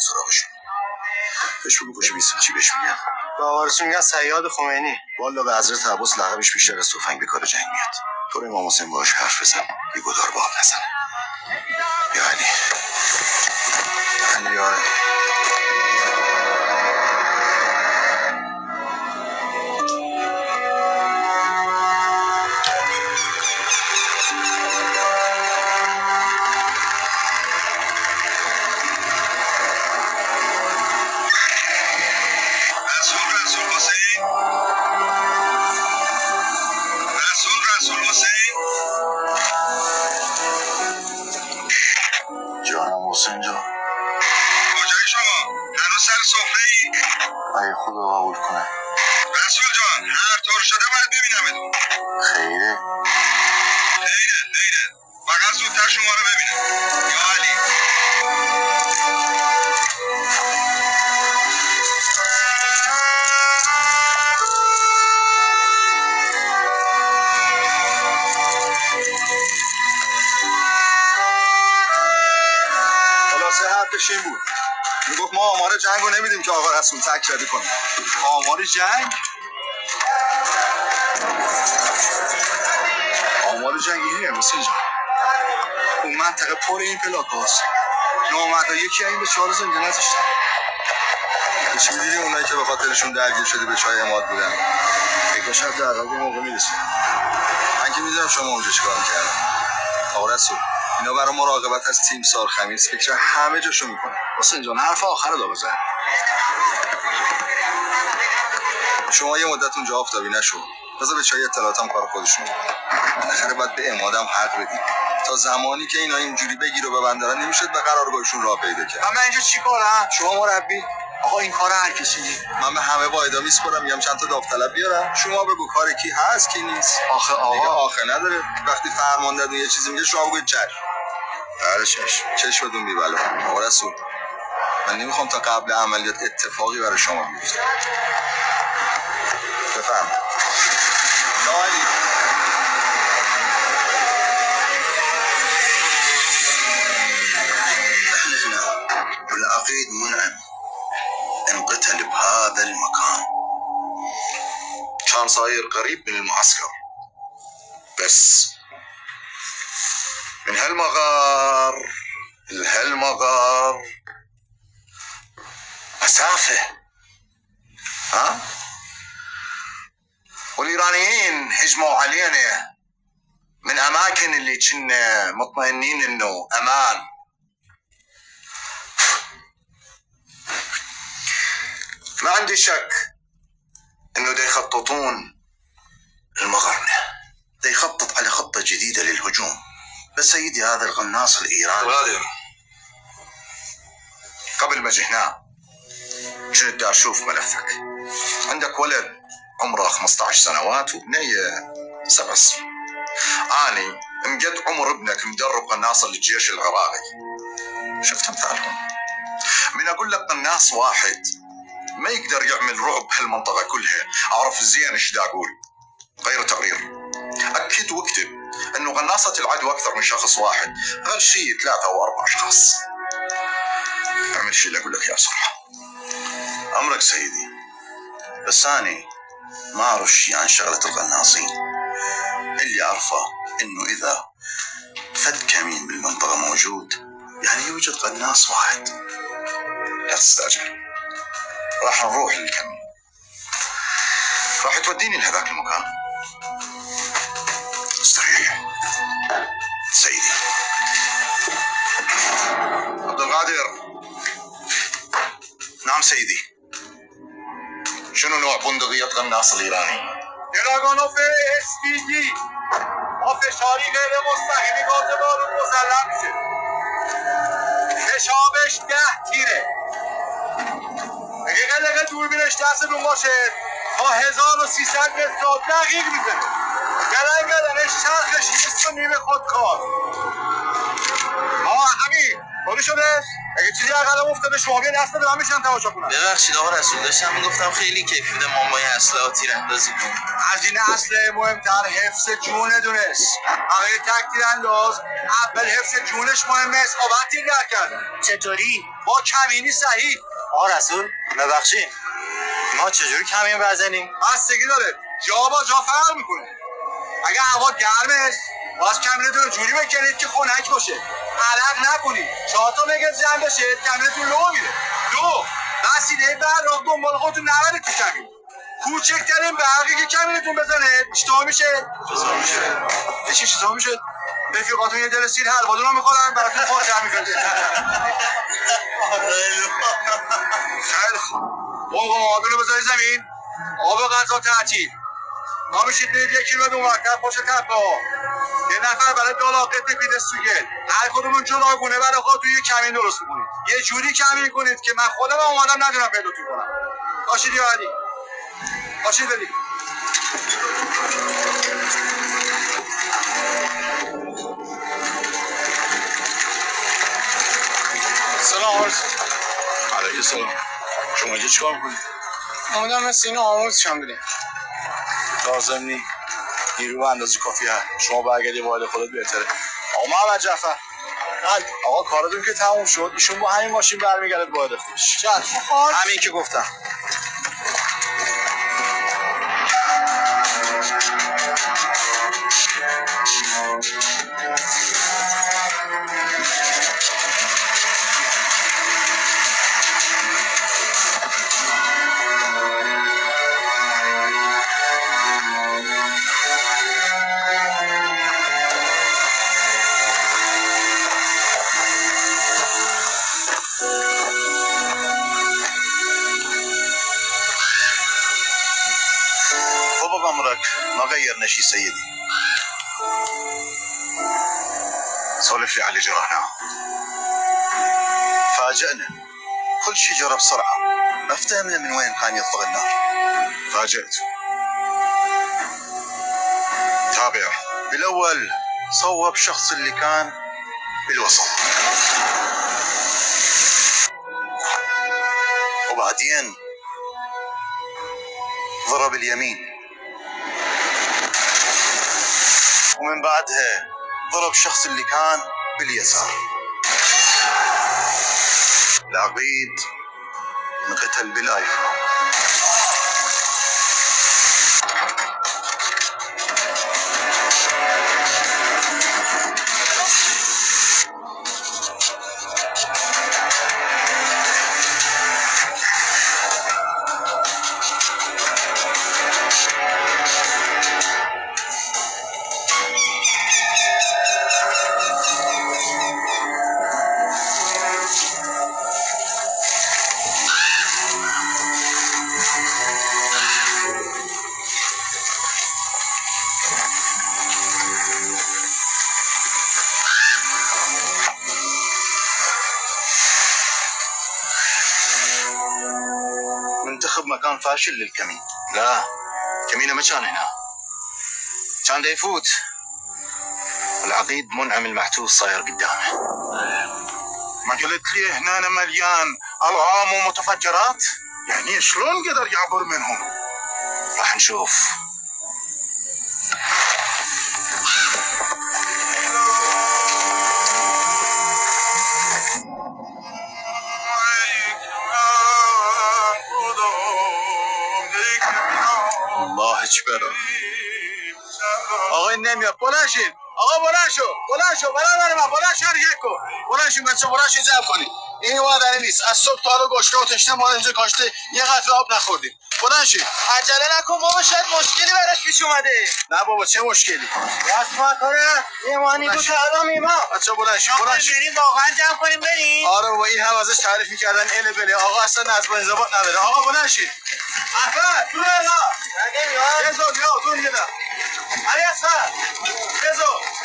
سراغشون. بهش بگو پشت بیستون چی بهش میگن؟ به آقارسون میگن صیاد خمینی. والا به حضرت عباس لقبش بیشتر از تفنگ به کار جنگ میاد. تو رو امام حسین باهاش حرف بزن، یه گدار با هم نزنه. یا علی یا حسین جان کجایی شما؟ هنوز سر سفره ای؟ ای خدا قبول کنه. رسول جان هر طور شده باید ببینم. خیره فقط زودتر شما رو ببینم. یا علی خلاصه حرفش این بود، میگفت ما آمار جنگ رو نمیدیم که آقا رسول تکراری کنه. آمار جنگ؟ آمار جنگ اینه حسین جان. اون منطقه پر این پلاک هاست. نامردا یکی این به 4 زنده نذاشتن. چی می‌دونی اونایی که به خاطرشون درگیر شده به چای اماد بودن؟ یک شب در حال موقع میرسه. من که میدونم شما اونجا چیکار می‌کردین. آقا رسول اینا برای مراقبت از تیم سال خمیس فکر همه جاشو میکنه. حسین جان حرف آخر رو بزن. شما یه مدت اونجا آفتابی نشو. بذار به چای اطلاعاتم کار خودشون بکنه. بالاخره باید به امادم حق بدیم. تا زمانی که اینا اینجوری بگیر و ببندارن نمیشد به قرارگاهشون راه پیدا کرد. من اینجا چیکارم؟ شما مربی؟ آقا این کار هر کسی. من به همه واحدا میسپرم، میگم چند تا داوطلب بیارم. شما بگو کار کی هست کی نیست. آخه آقا آخه نداره. وقتی فرمانده یه چیزی میگه شما بگید چش. بله چشمتون میبله. آقا رسول من نمیخوام تا قبل عملیات اتفاقی برای شما بیفته. بفرمایید. والعقيد منعم انقتل بهذا المكان. كان صاير قريب من المعسكر بس من هالمغار لهالمغار مسافة. ها؟ والإيرانيين هجموا علينا من أماكن اللي كنا مطمئنين إنه أمان. ما عندي شك إنه دا يخططون المغرنة، دا يخطط على خطة جديدة للهجوم. بس سيدي هذا القناص الإيراني غادر قبل ما جهناه كنت دا أشوف ملفك. عندك ولد عمره 15 سنوات وبنية 7 سنين. أني مقد عمر ابنك مدرب قناصة للجيش العراقي. شفت مثالهم؟ من أقول لك قناص واحد ما يقدر يعمل رعب هالمنطقة كلها. أعرف زين إيش دا أقول. غير تقرير أكد واكتب إنه قناصة العدو أكثر من شخص واحد، أقل شيء 3 أو 4 أشخاص. أعمل شيء اللي أقول لك يا بصراحة. أمرك سيدي، بس أنا ما أعرف شيء عن شغلة القناصين. اللي أعرفه إنه إذا فد كمين بالمنطقة موجود يعني يوجد قناص واحد. لا تستعجل، راح نروح للكمين. راح توديني لهذاك المكان. استريح سيدي. عبد القادر. نعم سيدي. شنو نوع بندقية قناص الإيراني؟ دراگانوف SPG با فشاری غیر مستقیمی گاز بارود مسلح میشه. فشابش 10 تیره. دقیقه دوربینش دستتون باشه تا 1300 متر دقیق میزنه. گلنگ بدنش چرخش 2.5 خودکار. همین طوری شده؟ اگه چیزی عقلم افتاده شما بیا دست بده من میشم تماشا کنم. ببخشید آقا رسول، داشتم میگفتم خیلی کیف میده ما با این اسلحه تیراندازی کنیم. از این اسلحه مهمتر حفظ جون دونست. آقای تک تیرانداز اول حفظ جونش مهمه، اصابت تیر در کردن. چطوری؟ با کمینی صحیح. آقا رسول ببخشید ما چجوری کمین بزنیم؟ بستگی داره، جا با جا فرق میکنه. اگه هوا گرمه باز کمینتون رو جوری بکنید که خنک باشه، علق نکنید. 4 تا مگز جمع بشه کمینتون لو میره. 2 وسیله براق دنبال خودتون نبرید تو کمین. کوچکترین برقی که کمینتون بزنه چطور میشه؟ چطور میشه؟ رفیقاتون یه دل سیر حلوادون رو میخورن براتون فاتحه میفرسته. خیلی خوب. قمقم آبی رو بذاری زمین. آب غذا تعطیل. ما میشید برید 1 کیلومتر اونورتر پشت تپه ها. یه نفر برای دالاقه تپیده سوگل. هر کدومون جداگونه برای خودتون یه کمین درست میکنید. یه جوری کمین کنید که من خودم اومدم ندونم پیداتون کنم. باشید یا علی. باشید برید. سلام عرض. علیه السلام. شما اینجا چیکار میکنید؟ اومدم مثل اینو آموز شم بدیم. لازم نی. نیرو به اندازه کافی هست. شما برگردی وارد خودت بهتره. آقا محمد جعفر. آقا کارتون که تموم شد. ایشون با همین ماشین برمیگرده وارد خودش. همین که گفتم. طبق أمرك ما غيرنا شيء سيدي. سولف لي على اللي جرحناه. فاجأنا. كل شيء جرى بسرعة. ما افتهمنا من وين كان يطلق النار. فاجأت. تابع. بالأول صوب شخص اللي كان بالوسط. وبعدين ضرب اليمين. ومن بعدها ضرب شخص اللي كان باليسار. العقيد انقتل بالايفون. منتخب مكان فاشل للكمين. لا كمينه ما كان هنا، كان دا يفوت. العقيد منعم المحتوس صاير قدامه. ما قلت لي هنا مليان الغام ومتفجرات؟ يعني شلون قدر يعبر منهم؟ راح نشوف. الله اکبر. آقای نمیاد. بلند شین. آقا بلند شو برادر من. بلند شو حرکت کن. بلند شین بچه. بلند شین جمع کنید. این اومدنی نیست. از صبح تا حالا گشته و تشنه ما اینجا کاشته یه قطره آب نخوردیم. بلند شین. عجله نکن بابا، شاید مشکلی براش پیش اومده. نه بابا چه مشکلی؟ اسمت کنه یه مانی بود الان میما. بچه بلند شین. بلند شین. بریم واقعا جمع کنیم بریم. آره بابا این هم ازش تعریف می‌کردن ال بله. آقا اصلا نظم انضباط نداره. آقا بلند شین. احمد تو نه. نمیاد. یه زود یا تو دیگه. علی اصلا. یه زود.